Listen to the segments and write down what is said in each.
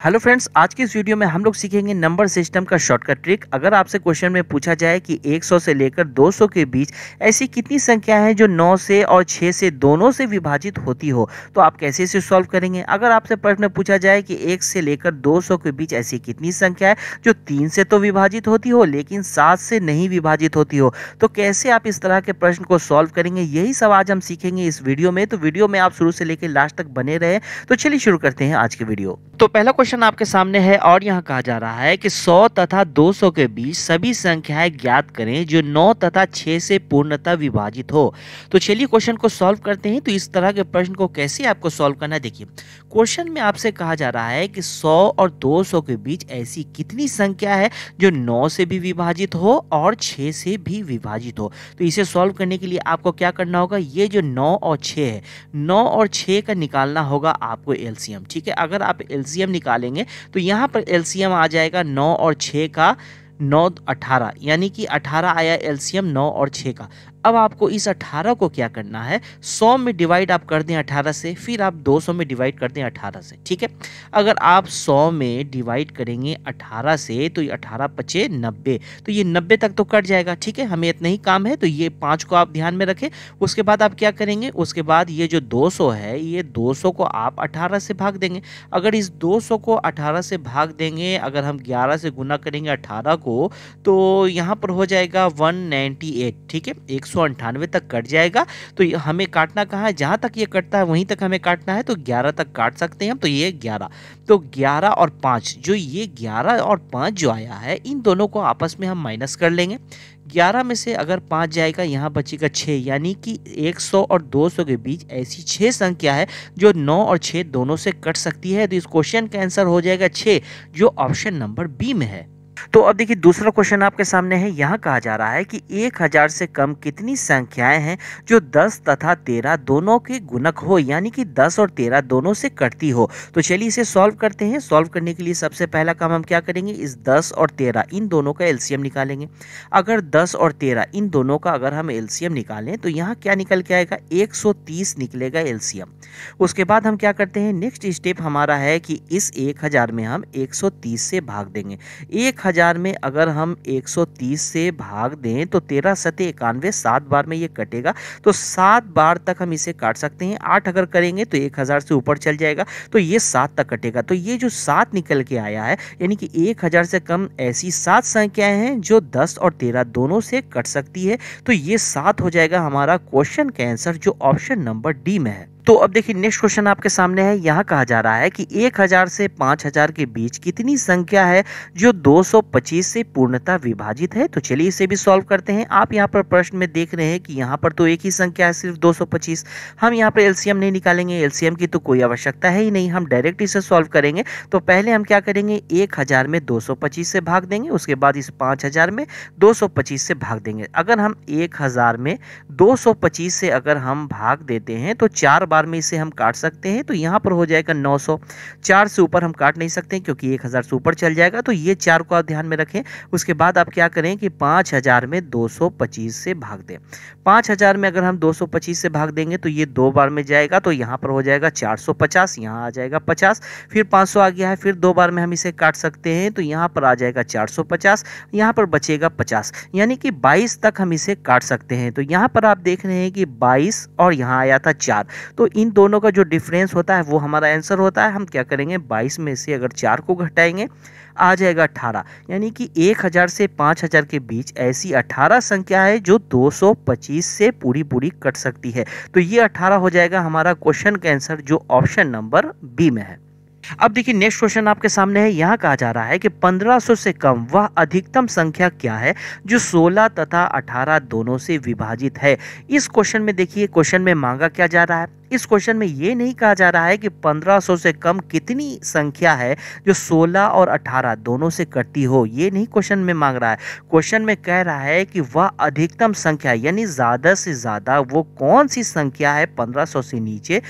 Hello friends, आज की इस वीडियो में हम लोग सीखेंगे नंबर सिस्टम का शॉर्टकट ट्रिक। अगर आपसे क्वेश्चन में पूछा जाए कि 100 से लेकर 200 के बीच ऐसी कितनी संख्या हैं जो 9 से और 6 से दोनों से विभाजित होती हो, तो आप कैसे इसे सॉल्व करेंगे। अगर आपसे प्रश्न पूछा जाए कि 1 से लेकर 200 के बीच ऐसी कितनी संख्या है जो 3 से तो विभाजित होती हो लेकिन 7 से नहीं विभाजित होती हो, तो कैसे आप इस तरह के प्रश्न को सॉल्व करेंगे, यही सब आज हम सीखेंगे इस वीडियो में। तो वीडियो में आप शुरू से लेकर लास्ट तक बने रहे। तो चलिए शुरू करते हैं आज की वीडियो। तो पहला क्वेश्चन आपके सामने है और यहाँ कहा जा रहा है कि 100 तथा 200 के बीच सभी संख्याएं ज्ञात करें जो 9 तथा 6 से पूर्णतः विभाजित हो। तो चलिए क्वेश्चन को सॉल्व करते हैं। तो इस तरह के प्रश्न को कैसे आपको सॉल्व करना है, देखिए क्वेश्चन में आपसे कहा जा रहा है कि 100 और 200 के बीच ऐसी कितनी संख्या है जो 9 से भी विभाजित हो और 6 से भी विभाजित हो। तो इसे सॉल्व करने के लिए आपको क्या करना होगा, ये जो 9 और 6 है, 9 और 6 का निकालना होगा आपको एलसीएम। ठीक है, अगर आप एलसीएम निकालेंगे तो यहाँ पर एलसीएम आ जाएगा 9 और 6 का 9 18, यानी कि 18 आया एलसीएम 9 और 6 का। अब आपको इस 18 को क्या करना है, 100 में डिवाइड आप कर दें 18 से, फिर आप 200 में डिवाइड कर दें 18 से। ठीक है, अगर आप 100 में डिवाइड करेंगे 18 से तो ये 18 पचे 90, तो ये 90 तक तो कट जाएगा। ठीक है, हमें इतना ही काम है, तो ये 5 को आप ध्यान में रखें। उसके बाद आप क्या करेंगे, उसके बाद ये जो 200 है, ये 200 को आप 18 से भाग देंगे। अगर इस 200 को 18 से भाग देंगे, अगर हम 11 से गुना करेंगे 18 को, तो यहाँ पर हो जाएगा 198। ठीक है, 198 तक कट जाएगा। तो हमें काटना कहाँ है, जहाँ तक ये कटता है वहीं तक हमें काटना है, तो 11 तक काट सकते हैं हम। तो ये 11, तो 11 और 5, जो ये 11 और 5 जो आया है, इन दोनों को आपस में हम माइनस कर लेंगे। 11 में से अगर 5 जाएगा, यहाँ बचेगा 6, यानी कि 100 और 200 के बीच ऐसी 6 संख्या है जो 9 और 6 दोनों से कट सकती है। तो इस क्वेश्चन का आंसर हो जाएगा 6, जो ऑप्शन नंबर बी में है। तो अब देखिए दूसरा क्वेश्चन आपके सामने है। यहाँ कहा जा रहा है कि 1000 से कम कितनी संख्याएं हैं जो 10 तथा 13 दोनों के गुणक हो, यानी कि 10 और 13 दोनों से कटती हो। तो चलिए इसे सॉल्व करते हैं। सॉल्व करने के लिए सबसे पहला काम हम क्या करेंगे, इस 10 और 13 इन दोनों का एलसीएम निकालेंगे। अगर 10 और 13 इन दोनों का अगर हम एलसीएम निकालें तो यहाँ क्या निकल के आएगा, 130 निकलेगा एलसीएम। उसके बाद हम क्या करते हैं, नेक्स्ट स्टेप हमारा है कि इस 1000 में हम 130 से भाग देंगे। 1000 में अगर हम 130 से भाग दें तो 13 सते 91, 7 बार में ये कटेगा। तो 7 बार तक हम इसे काट सकते हैं। 8 अगर करेंगे तो 1000 से ऊपर चल जाएगा, तो ये 7 तक कटेगा। तो ये जो 7 निकल के आया है, यानी कि 1000 से कम ऐसी 7 संख्याएं हैं जो 10 और 13 दोनों से कट सकती है। तो ये 7 हो जाएगा हमारा क्वेश्चन का आंसर, जो ऑप्शन नंबर डी में है। तो अब देखिए नेक्स्ट क्वेश्चन आपके सामने है। यहाँ कहा जा रहा है कि 1000 से 5000 के बीच कितनी संख्या है जो 225 से पूर्णतः विभाजित है। तो चलिए इसे भी सॉल्व करते हैं। आप यहाँ पर प्रश्न में देख रहे हैं कि यहाँ पर तो एक ही संख्या है, सिर्फ 225। हम यहाँ पर एलसीएम नहीं निकालेंगे, एलसीएम की तो कोई आवश्यकता है ही नहीं, हम डायरेक्ट इसे सॉल्व करेंगे। तो पहले हम क्या करेंगे, 1000 में 225 से भाग देंगे, उसके बाद इस 5000 में 225 से भाग देंगे। अगर हम 1000 में 225 से अगर हम भाग देते हैं तो 4 बार में इसे हम काट सकते हैं। तो यहाँ पर हो जाएगा 900। 4 से ऊपर हम काट नहीं सकते क्योंकि 1000 से ऊपर चल जाएगा, तो ये 4 को आप ध्यान में रखें। उसके बाद आप क्या करें कि 5000 में 225 से भाग दें। 5000 में अगर हम 225 से भाग देंगे तो ये 2 बार में जाएगा, तो यहाँ पर हो जाएगा 450, यहाँ आ जाएगा 50, फिर 500 आ गया है, फिर 2 बार में हम इसे काट सकते हैं, तो यहाँ पर आ जाएगा 450, यहाँ पर बचेगा 50, यानी कि 22 तक हम इसे काट सकते हैं। तो यहाँ पर आप देख रहे हैं कि 22 और यहाँ आया था 4, तो इन दोनों का जो डिफरेंस होता है वो हमारा आंसर होता है। हम क्या करेंगे, 22 में से अगर 4 को घटाएंगे आ जाएगा 18, यानी कि 1000 से 5000 के बीच ऐसी 18 संख्या है जो 225 से पूरी कट सकती है। तो ये 18 हो जाएगा हमारा क्वेश्चन का आंसर, जो ऑप्शन नंबर बी में है। अब देखिए नेक्स्ट क्वेश्चन आपके सामने है। यहाँ कहा जा रहा है कि 1500 से कम वह अधिकतम संख्या क्या है जो 16 तथा 18 दोनों से विभाजित है। इस क्वेश्चन में देखिए, क्वेश्चन में मांगा क्या जा रहा है, इस क्वेश्चन में ये नहीं कहा जा रहा है कि 1500 से कम कितनी संख्या है जो 16 और 18 दोनों से कटती हो, ये नहीं क्वेश्चन में मांग रहा है। क्वेश्चन में कह रहा है कि वह अधिकतम संख्या, यानी ज्यादा से ज्यादा वो कौन सी संख्या है 1500 से नीचे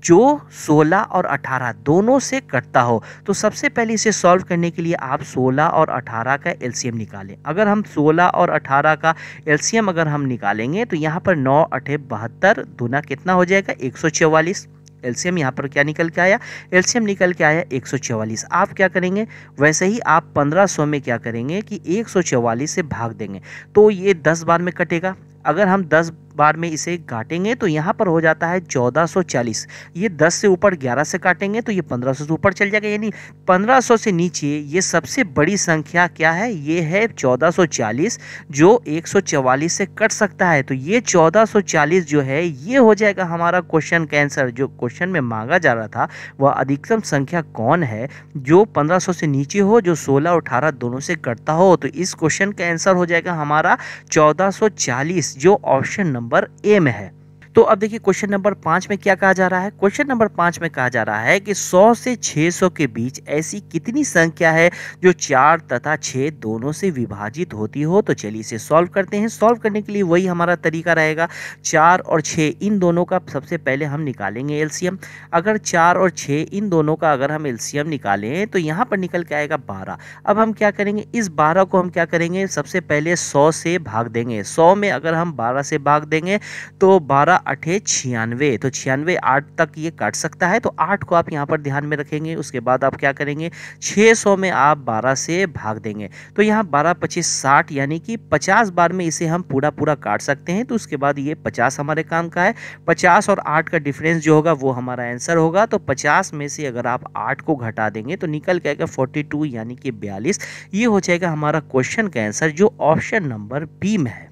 जो 16 और 18 दोनों से कटता हो। तो सबसे पहले इसे सॉल्व करने के लिए आप 16 और 18 का एलसीएम निकालें। अगर हम 16 और 18 का एलसीएम अगर हम निकालेंगे तो यहाँ पर 9 8 72 दूना कितना हो जाएगा, 144। एलसीएम यहाँ पर क्या निकल के आया, एलसीएम निकल के आया 144। आप क्या करेंगे, वैसे ही आप 1500 में क्या करेंगे कि 144 से भाग देंगे तो ये 10 बार में कटेगा। अगर हम 10 बार में इसे काटेंगे तो यहाँ पर हो जाता है 1440। ये 10 से ऊपर 11 से काटेंगे तो ये 1500 से ऊपर चल जाएगा, यानी 1500 से नीचे ये सबसे बड़ी संख्या क्या है, ये है 1440 जो 144 से कट सकता है। तो ये 1440 जो है ये हो जाएगा हमारा क्वेश्चन का आंसर। जो क्वेश्चन में मांगा जा रहा था वह अधिकतम संख्या कौन है जो 1500 से नीचे हो, जो 16 और 18 दोनों से कटता हो। तो इस क्वेश्चन का आंसर हो जाएगा हमारा 1440 जो ऑप्शन नंबर ए में है। तो अब देखिए क्वेश्चन नंबर 5 में क्या कहा जा रहा है। क्वेश्चन नंबर 5 में कहा जा रहा है कि 100 से 600 के बीच ऐसी कितनी संख्या है जो 4 तथा 6 दोनों से विभाजित होती हो। तो चलिए इसे सॉल्व करते हैं। सॉल्व करने के लिए वही हमारा तरीका रहेगा, 4 और 6 इन दोनों का सबसे पहले हम निकालेंगे एलसीएम। अगर 4 और 6 इन दोनों का अगर हम एलसीएम निकालें तो यहाँ पर निकल के आएगा 12। अब हम क्या करेंगे, इस 12 को हम क्या करेंगे, सबसे पहले 100 से भाग देंगे। 100 में अगर हम 12 से भाग देंगे तो 12 8 96, तो 96 8 तक ये काट सकता है, तो 8 को आप यहाँ पर ध्यान में रखेंगे। उसके बाद आप क्या करेंगे, 600 में आप 12 से भाग देंगे तो यहाँ 12 25 60, यानी कि 50 बार में इसे हम पूरा पूरा काट सकते हैं। तो उसके बाद ये 50 हमारे काम का है। 50 और 8 का डिफरेंस जो होगा वो हमारा आंसर होगा। तो 50 में से अगर आप 8 को घटा देंगे तो निकल के आएगा 42 यानी कि 42। ये हो जाएगा हमारा क्वेश्चन का आंसर जो ऑप्शन नंबर बी में है।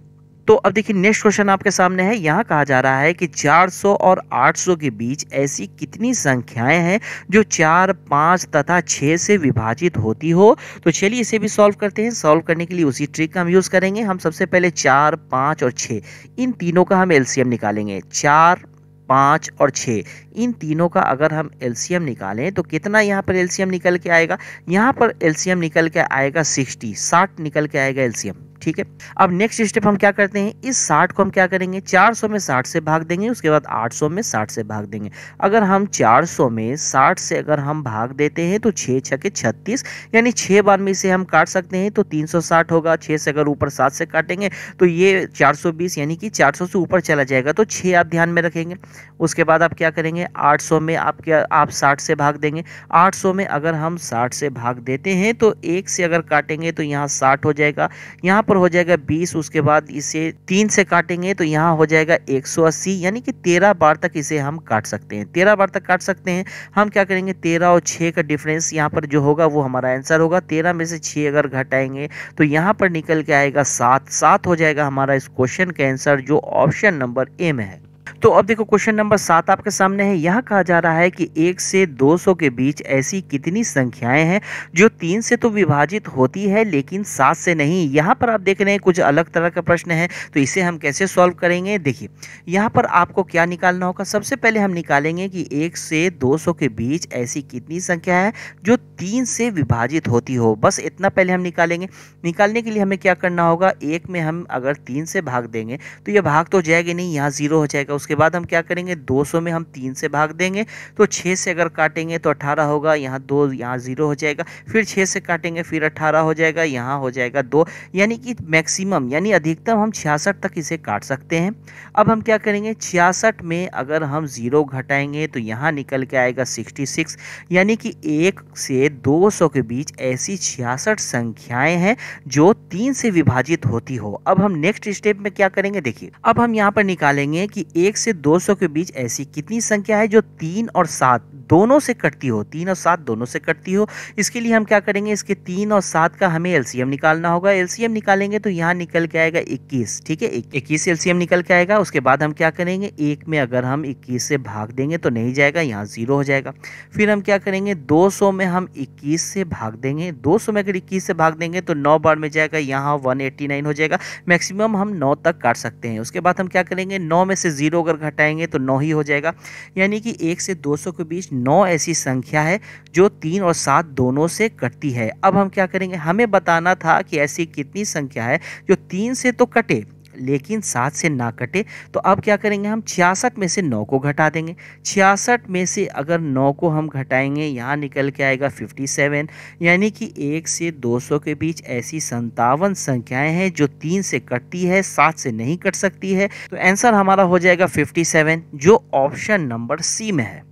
तो अब देखिए नेक्स्ट क्वेश्चन आपके सामने है। यहाँ कहा जा रहा है कि 400 और 800 के बीच ऐसी कितनी संख्याएं हैं जो 4, 5 तथा 6 से विभाजित होती हो। तो चलिए इसे भी सॉल्व करते हैं। सॉल्व करने के लिए उसी ट्रिक का हम यूज़ करेंगे। हम सबसे पहले 4, 5 और 6 इन तीनों का हम एलसीएम निकालेंगे। 4, 5 और 6 इन तीनों का अगर हम एलसीएम निकालें तो कितना यहाँ पर एलसीएम निकल के आएगा, यहाँ पर एलसीएम निकल के आएगा 60 निकल के आएगा एलसीएम। ठीक है, अब नेक्स्ट स्टेप हम क्या करते हैं, इस 60 को हम क्या करेंगे, 400 में 60 से भाग देंगे। उसके बाद 800 में 60 से भाग देंगे। अगर हम 400 में 60 से अगर हम भाग देते हैं तो 6 छके 36, यानी 6 बार में इसे हम काट सकते हैं तो 360 होगा। 6 से अगर ऊपर 7 से काटेंगे तो ये 420 यानी कि 400 से ऊपर चला जाएगा, तो 6 आप ध्यान में रखेंगे। उसके बाद आप क्या करेंगे, 800 में आप 60 से भाग देंगे। 800 में अगर हम 60 से भाग देते हैं तो 1 से अगर काटेंगे तो यहाँ 60 हो जाएगा, यहाँ पर हो जाएगा 20। उसके बाद इसे 3 से काटेंगे तो यहाँ हो जाएगा 180, यानी कि 13 बार तक इसे हम काट सकते हैं। 13 बार तक काट सकते हैं। हम क्या करेंगे, 13 और 6 का डिफरेंस यहाँ पर जो होगा वो हमारा आंसर होगा। 13 में से 6 अगर घटाएंगे तो यहाँ पर निकल के आएगा 7 हो जाएगा हमारा इस क्वेश्चन का आंसर जो ऑप्शन नंबर ए में है। तो अब देखो क्वेश्चन नंबर 7 आपके सामने है। यहाँ कहा जा रहा है कि 1 से 200 के बीच ऐसी कितनी संख्याएं हैं जो 3 से तो विभाजित होती है लेकिन 7 से नहीं। यहाँ पर आप देख रहे हैं कुछ अलग तरह का प्रश्न है, तो इसे हम कैसे सॉल्व करेंगे। देखिए यहाँ पर आपको क्या निकालना होगा, सबसे पहले हम निकालेंगे कि 1 से 200 के बीच ऐसी कितनी संख्या है जो 3 से विभाजित होती हो। बस इतना पहले हम निकालेंगे। निकालने के लिए हमें क्या करना होगा, 1 में हम अगर 3 से भाग देंगे तो ये भाग तो जाएगा नहीं, यहाँ 0 हो जाएगा। उसके बाद हम क्या करेंगे, 200 में हम 3 से भाग देंगे तो 6 से अगर काटेंगे तो 18 होगा, यहाँ 2, यहाँ 0 हो जाएगा। फिर 6 से काटेंगे फिर 18 हो जाएगा, यहाँ हो जाएगा 2, यानी कि मैक्सिमम यानी अधिकतम हम 66 तक इसे काट सकते हैं। अब हम क्या करेंगे, 66 में अगर हम 0 घटाएंगे तो यहाँ निकल के आएगा 66, यानी कि 1 से 200 के बीच ऐसी 66 संख्याएं हैं जो 3 से विभाजित होती हो। अब हम नेक्स्ट स्टेप में क्या करेंगे, देखिए अब हम यहाँ पर निकालेंगे कि 1 से 200 के बीच ऐसी कितनी संख्या है जो 3 और 7 दोनों से कटती हो। 3 और 7 दोनों से कटती हो। इसके लिए हम क्या करेंगे, इसके 3 और 7 का हमें एलसीएम निकालना होगा। एलसीएम निकालेंगे तो यहाँ निकल के आएगा 21। ठीक है, 21 एलसीएम निकल के आएगा। उसके बाद हम क्या करेंगे, 1 में अगर हम 21 से भाग देंगे तो नहीं जाएगा, यहाँ 0 हो जाएगा। फिर हम क्या करेंगे, 200 में हम 21 से भाग देंगे। 200 में अगर 21 से भाग देंगे तो 9 बार में जाएगा, यहाँ 189 हो जाएगा। मैक्सिमम हम 9 तक काट सकते हैं। उसके बाद हम क्या करेंगे, 9 में से 0 अगर घटाएंगे तो 9 ही हो जाएगा, यानी कि 1 से 200 के बीच 9 ऐसी संख्या है जो 3 और 7 दोनों से कटती है। अब हम क्या करेंगे, हमें बताना था कि ऐसी कितनी संख्या है जो 3 से तो कटे लेकिन 7 से ना कटे। तो अब क्या करेंगे, हम 66 में से 9 को घटा देंगे। 66 में से अगर 9 को हम घटाएंगे, यहाँ निकल के आएगा 57, यानी कि 1 से 200 के बीच ऐसी 57 संख्याएं हैं जो 3 से कटती है, 7 से नहीं कट सकती है। तो आंसर हमारा हो जाएगा 57 जो ऑप्शन नंबर सी में है।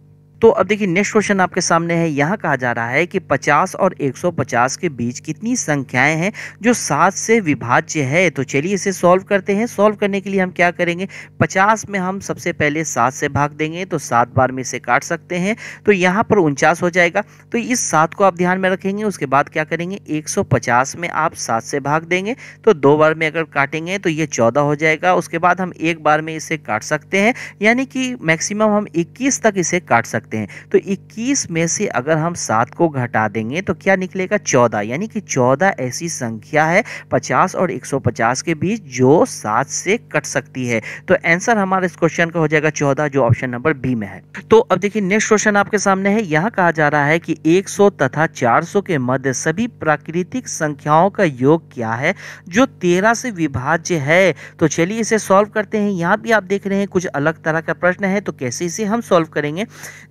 तो अब देखिए नेक्स्ट क्वेश्चन आपके सामने है। यहाँ कहा जा रहा है कि 50 और 150 के बीच कितनी संख्याएं हैं जो 7 से विभाज्य है। तो चलिए इसे सॉल्व करते हैं। सॉल्व करने के लिए हम क्या करेंगे, 50 में हम सबसे पहले 7 से भाग देंगे तो 7 बार में इसे काट सकते हैं, तो यहाँ पर 49 हो जाएगा। तो इस 7 को आप ध्यान में रखेंगे। उसके बाद क्या करेंगे, 150 में आप 7 से भाग देंगे तो 2 बार में अगर काटेंगे तो ये 14 हो जाएगा। उसके बाद हम एक बार में इसे काट सकते हैं, यानी कि मैक्सिमम हम 21 तक इसे काट सकते हैं। तो 21 में से अगर हम 7 को घटा देंगे तो क्या निकलेगा, 14, यानी कि 14 ऐसी संख्या है 50 और 150 के बीच जो 7 से कट सकती है। तो आंसर हमारे इस क्वेश्चन का हो जाएगा 14, जो ऑप्शन नंबर बी में है। तो अब देखिए नेक्स्ट क्वेश्चन आपके सामने है। यहाँ कहा जा रहा है कि 100 तथा 400 के मध्य सभी प्राकृतिक संख्याओं का योग क्या है जो 13 से विभाज्य है। तो चलिए इसे सॉल्व करते हैं। यहाँ भी आप देख रहे हैं कुछ अलग तरह का प्रश्न है, तो कैसे इसे हम सॉल्व करेंगे।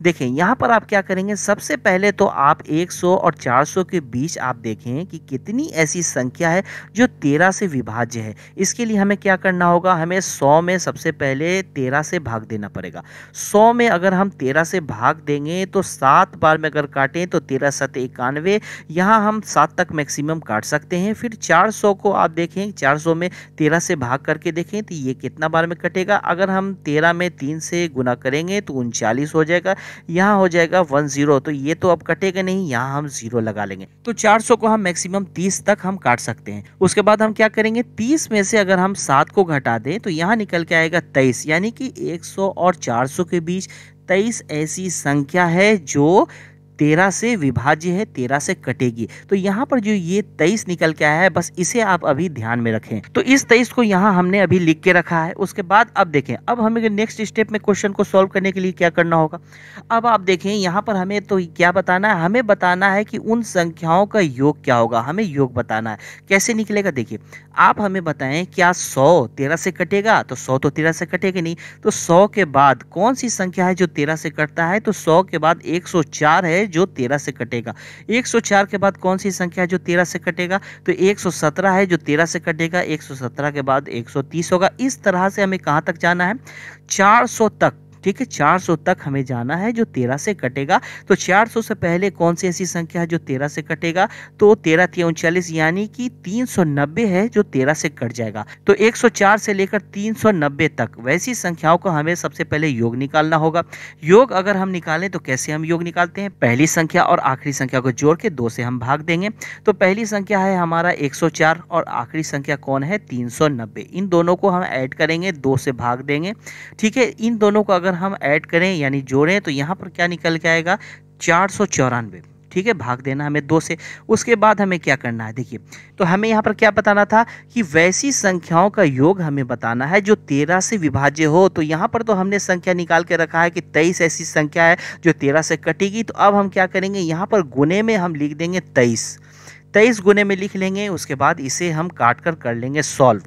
देखें यहाँ पर आप क्या करेंगे, सबसे पहले तो आप 100 और 400 के बीच आप देखें कि कितनी ऐसी संख्या है जो 13 से विभाज्य है। इसके लिए हमें क्या करना होगा, हमें 100 में सबसे पहले 13 से भाग देना पड़ेगा। 100 में अगर हम 13 से भाग देंगे तो 7 बार में अगर काटें तो 13 7 91, यहाँ हम 7 तक मैक्सिमम काट सकते हैं। फिर 400 को आप देखें, 400 में 13 से भाग करके देखें तो ये कितना बार में कटेगा। अगर हम 13 में 3 से गुना करेंगे तो 39 हो जाएगा, यहाँ हो जाएगा 10, तो ये तो अब कटेगा नहीं, यहाँ हम 0 लगा लेंगे। तो 400 को हम मैक्सिमम 30 तक हम काट सकते हैं। उसके बाद हम क्या करेंगे, 30 में से अगर हम 7 को घटा दें तो यहाँ निकल के आएगा 23, यानी कि 100 और 400 के बीच 23 ऐसी संख्या है जो 13 से विभाज्य है, 13 से कटेगी। तो यहाँ पर जो ये 23 निकल के आया है, बस इसे आप अभी ध्यान में रखें। तो इस 23 को यहाँ हमने अभी लिख के रखा है। उसके बाद अब देखें, अब हमें नेक्स्ट स्टेप में क्वेश्चन को सॉल्व करने के लिए क्या करना होगा। अब आप देखें यहाँ पर हमें तो क्या बताना है, हमें बताना है कि उन संख्याओं का योग क्या होगा। हमें योग बताना है, कैसे निकलेगा। देखिए आप हमें बताएं, क्या 100 13 से कटेगा, तो 100 तो 13 से कटेगा नहीं। तो 100 के बाद कौन सी संख्या है जो 13 से कटता है, तो 100 के बाद 104 है जो 13 से कटेगा। 104 के बाद कौन सी संख्या है जो 13 से कटेगा, तो 117 है जो 13 से कटेगा। 117 के बाद 130 होगा। इस तरह से हमें कहां तक जाना है, 400 तक। ठीक है, 400 तक हमें जाना है जो 13 से कटेगा। तो 400 से पहले कौन सी ऐसी संख्या है जो 13 से कटेगा, तो 13 3 39, यानी कि 390 है जो 13 से कट जाएगा। तो 104 से लेकर 390 तक वैसी संख्याओं को हमें सबसे पहले योग निकालना होगा। योग अगर हम निकालें तो कैसे हम योग निकालते हैं, पहली संख्या और आखिरी संख्या को जोड़ के 2 से हम भाग देंगे। तो पहली संख्या है हमारा 104 और आखिरी संख्या कौन है, 390। इन दोनों को हम ऐड करेंगे, 2 से भाग देंगे। ठीक है, इन दोनों को अगर हम ऐड करें यानी जोड़ें तो यहाँ पर क्या निकल के आएगा, 494। ठीक है, भाग देना हमें 2 से। उसके बाद हमें क्या करना है, देखिए तो हमें यहाँ पर क्या बताना था कि वैसी संख्याओं का योग हमें बताना है जो 13 से विभाज्य हो। तो यहाँ पर तो हमने संख्या निकाल के रखा है कि 23 ऐसी संख्या है जो 13 से कटेगी। तो अब हम क्या करेंगे, यहाँ पर गुने में हम लिख देंगे 23 गुने में लिख लेंगे। उसके बाद इसे हम काट कर लेंगे सॉल्व।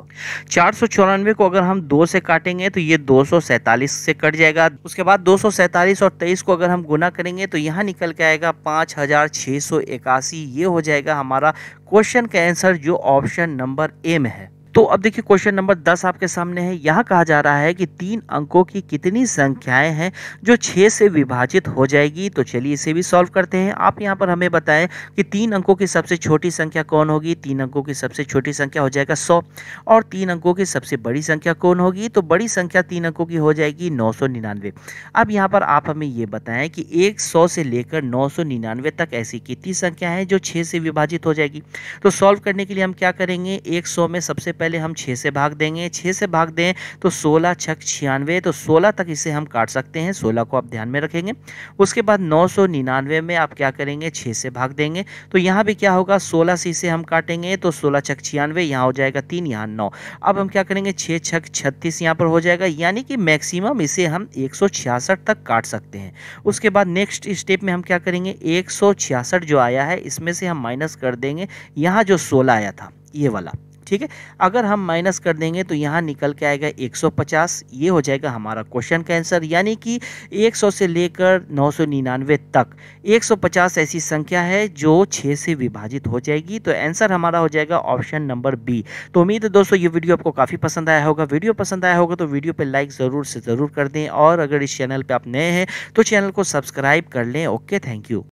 494 को अगर हम 2 से काटेंगे तो ये 247 से कट जाएगा। उसके बाद 247 और 23 को अगर हम गुना करेंगे तो यहाँ निकल के आएगा 5681। ये हो जाएगा हमारा क्वेश्चन का आंसर, जो ऑप्शन नंबर ए में है। तो अब देखिए क्वेश्चन नंबर 10 आपके सामने है। यहाँ कहा जा रहा है कि 3 अंकों की कितनी संख्याएं हैं जो 6 से विभाजित हो जाएगी। तो चलिए इसे भी सॉल्व करते हैं। आप यहाँ पर हमें बताएं कि 3 अंकों की सबसे छोटी संख्या कौन होगी। 3 अंकों की सबसे छोटी संख्या हो जाएगा 100। और 3 अंकों की सबसे बड़ी संख्या कौन होगी, तो बड़ी संख्या 3 अंकों की हो जाएगी 999। अब यहाँ पर आप हमें ये बताएं कि 100 से लेकर 999 तक ऐसी कितनी संख्या है जो 6 से विभाजित हो जाएगी। तो सॉल्व करने के लिए हम क्या करेंगे, 100 में सबसे पहले हम 6 से भाग देंगे। 6 से भाग दें तो 16 6 96, तो 16 तक इसे हम काट सकते हैं। 16 को आप ध्यान में रखेंगे। उसके बाद 999 में आप क्या करेंगे, 6 से भाग देंगे। तो यहाँ भी क्या होगा, 16 से इसे हम काटेंगे तो 16 6 96, यहाँ हो जाएगा 3, यहाँ 9। अब हम क्या करेंगे, 6 6 36 यहाँ पर हो जाएगा, यानी कि मैक्सिमम इसे हम 166 तक काट सकते हैं। उसके बाद नेक्स्ट स्टेप में हम क्या करेंगे, 166 जो आया है इसमें से हम माइनस कर देंगे यहाँ जो 16 आया था ये वाला। ठीक है। अगर हम माइनस कर देंगे तो यहाँ निकल के आएगा 150। ये हो जाएगा हमारा क्वेश्चन का आंसर, यानी कि 100 से लेकर 999 तक 150 ऐसी संख्या है जो 6 से विभाजित हो जाएगी। तो आंसर हमारा हो जाएगा ऑप्शन नंबर बी। तो उम्मीद है दोस्तों ये वीडियो आपको काफ़ी पसंद आया होगा। वीडियो पसंद आया होगा तो वीडियो पे लाइक ज़रूर से ज़रूर कर दें, और अगर इस चैनल पे आप नए हैं तो चैनल को सब्सक्राइब कर लें। Okay, thank you.